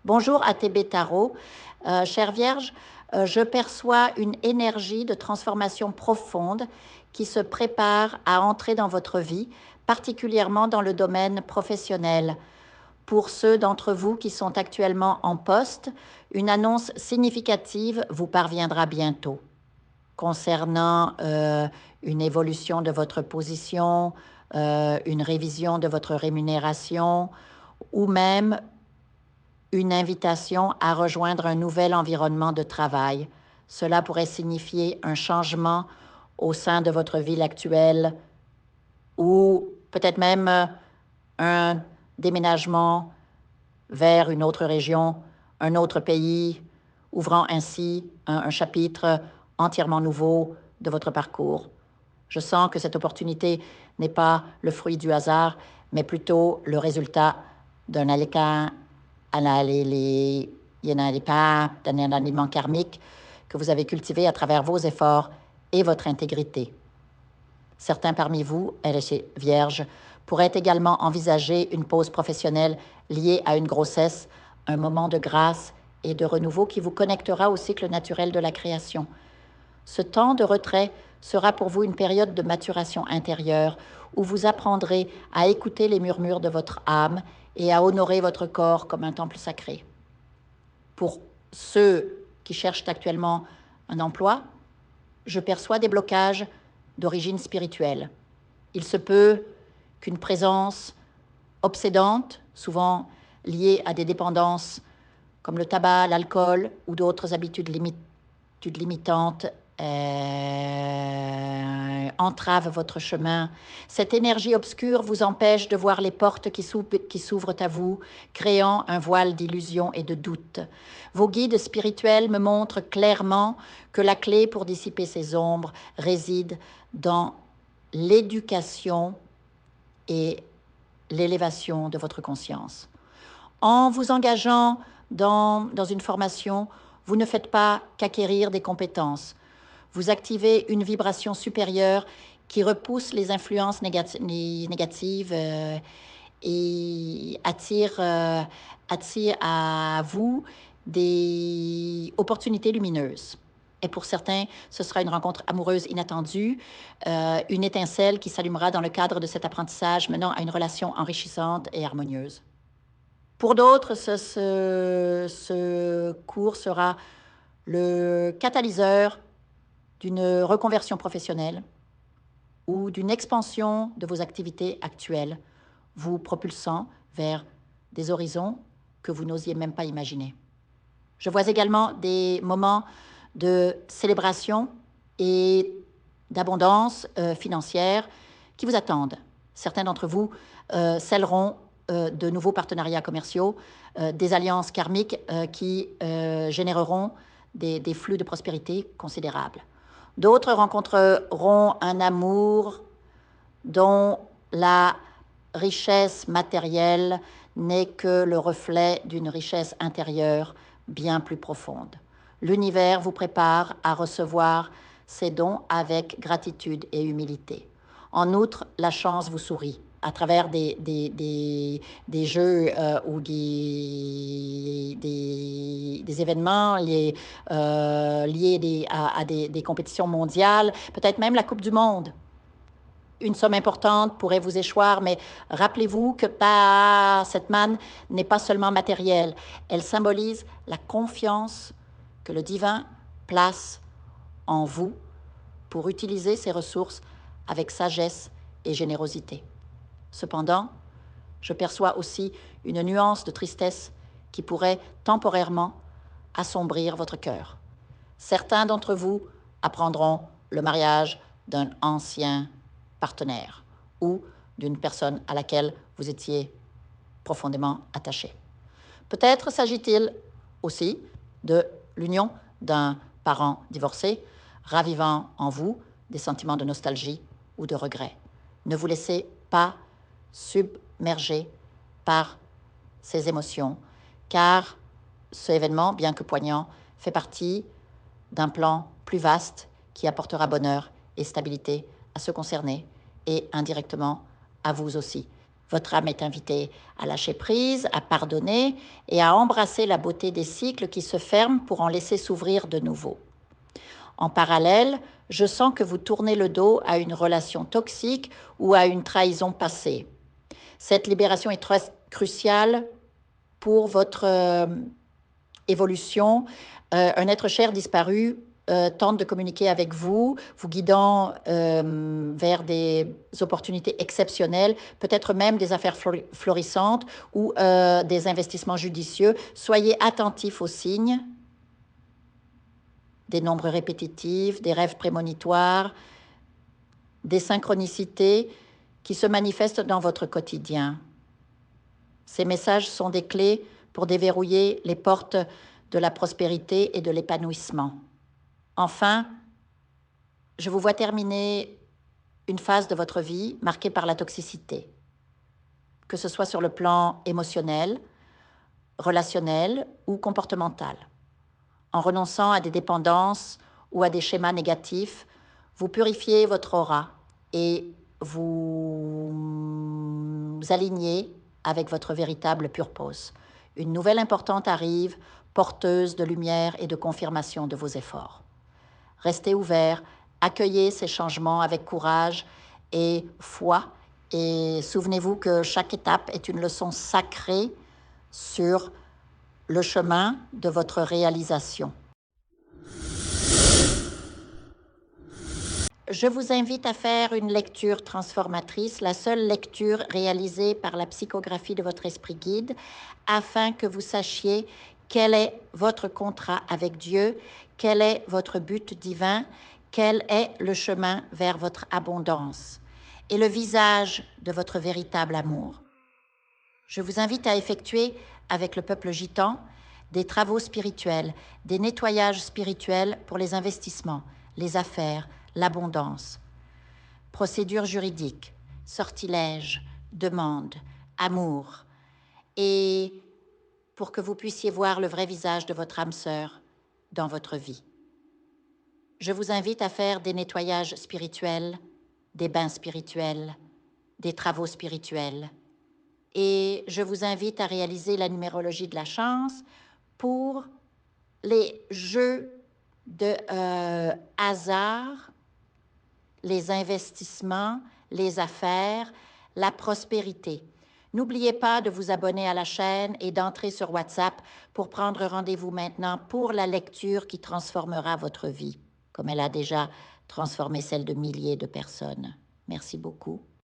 Bonjour ATB Tarot. Chère Vierge, je perçois une énergie de transformation profonde qui se prépare à entrer dans votre vie, particulièrement dans le domaine professionnel. Pour ceux d'entre vous qui sont actuellement en poste, une annonce significative vous parviendra bientôt concernant une évolution de votre position, une révision de votre rémunération ou même une invitation à rejoindre un nouvel environnement de travail. Cela pourrait signifier un changement au sein de votre ville actuelle ou peut-être même un déménagement vers une autre région, un autre pays, ouvrant ainsi un chapitre entièrement nouveau de votre parcours. Je sens que cette opportunité n'est pas le fruit du hasard, mais plutôt le résultat d'un d'un aliment karmique que vous avez cultivé à travers vos efforts et votre intégrité. Certains parmi vous, LH Vierge, pourraient également envisager une pause professionnelle liée à une grossesse, un moment de grâce et de renouveau qui vous connectera au cycle naturel de la création. Ce temps de retrait sera pour vous une période de maturation intérieure où vous apprendrez à écouter les murmures de votre âme et à honorer votre corps comme un temple sacré. Pour ceux qui cherchent actuellement un emploi, je perçois des blocages d'origine spirituelle. Il se peut qu'une présence obsédante, souvent liée à des dépendances comme le tabac, l'alcool ou d'autres habitudes limitantes, entrave votre chemin. Cette énergie obscure vous empêche de voir les portes qui s'ouvrent à vous, créant un voile d'illusion et de doute. Vos guides spirituels me montrent clairement que la clé pour dissiper ces ombres réside dans l'éducation et l'élévation de votre conscience. En vous engageant dans une formation, vous ne faites pas qu'acquérir des compétences. Vous activez une vibration supérieure qui repousse les influences négatives et attire à vous des opportunités lumineuses. Et pour certains, ce sera une rencontre amoureuse inattendue, une étincelle qui s'allumera dans le cadre de cet apprentissage menant à une relation enrichissante et harmonieuse. Pour d'autres, ce cours sera le catalyseur d'une reconversion professionnelle ou d'une expansion de vos activités actuelles, vous propulsant vers des horizons que vous n'osiez même pas imaginer. Je vois également des moments de célébration et d'abondance financière qui vous attendent. Certains d'entre vous scelleront de nouveaux partenariats commerciaux, des alliances karmiques qui généreront des flux de prospérité considérables. D'autres rencontreront un amour dont la richesse matérielle n'est que le reflet d'une richesse intérieure bien plus profonde. L'univers vous prépare à recevoir ces dons avec gratitude et humilité. En outre, la chance vous sourit à travers des jeux ou des événements liés à des compétitions mondiales, peut-être même la Coupe du Monde. Une somme importante pourrait vous échoir, mais rappelez-vous que cette manne n'est pas seulement matérielle. Elle symbolise la confiance que le divin place en vous pour utiliser ses ressources avec sagesse et générosité. Cependant, je perçois aussi une nuance de tristesse qui pourrait temporairement assombrir votre cœur. Certains d'entre vous apprendront le mariage d'un ancien partenaire ou d'une personne à laquelle vous étiez profondément attaché. Peut-être s'agit-il aussi de l'union d'un parent divorcé, ravivant en vous des sentiments de nostalgie ou de regret. Ne vous laissez pas submerger par ces émotions, car ce événement, bien que poignant, fait partie d'un plan plus vaste qui apportera bonheur et stabilité à ceux concernés et indirectement à vous aussi. Votre âme est invitée à lâcher prise, à pardonner et à embrasser la beauté des cycles qui se ferment pour en laisser s'ouvrir de nouveau. En parallèle, je sens que vous tournez le dos à une relation toxique ou à une trahison passée. Cette libération est très cruciale pour votre évolution. Un être cher disparu tente de communiquer avec vous, vous guidant vers des opportunités exceptionnelles, peut-être même des affaires florissantes ou des investissements judicieux. Soyez attentifs aux signes, des nombres répétitifs, des rêves prémonitoires, des synchronicités qui se manifestent dans votre quotidien. Ces messages sont des clés pour déverrouiller les portes de la prospérité et de l'épanouissement. Enfin, je vous vois terminer une phase de votre vie marquée par la toxicité, que ce soit sur le plan émotionnel, relationnel ou comportemental. En renonçant à des dépendances ou à des schémas négatifs, vous purifiez votre aura et vous alignez avec votre véritable purpose. Une nouvelle importante arrive, porteuse de lumière et de confirmation de vos efforts. Restez ouverts, accueillez ces changements avec courage et foi et souvenez-vous que chaque étape est une leçon sacrée sur le chemin de votre réalisation. Je vous invite à faire une lecture transformatrice, la seule lecture réalisée par la psychographie de votre esprit guide, afin que vous sachiez quel est votre contrat avec Dieu, quel est votre but divin, quel est le chemin vers votre abondance et le visage de votre véritable amour. Je vous invite à effectuer avec le peuple gitan des travaux spirituels, des nettoyages spirituels pour les investissements, les affaires, l'abondance. Procédures juridiques, sortilèges, demandes, amour. Et pour que vous puissiez voir le vrai visage de votre âme sœur dans votre vie. Je vous invite à faire des nettoyages spirituels, des bains spirituels, des travaux spirituels. Et je vous invite à réaliser la numérologie de la chance pour les jeux de hasard, les investissements, les affaires, la prospérité. N'oubliez pas de vous abonner à la chaîne et d'entrer sur WhatsApp pour prendre rendez-vous maintenant pour la lecture qui transformera votre vie, comme elle a déjà transformé celle de milliers de personnes. Merci beaucoup.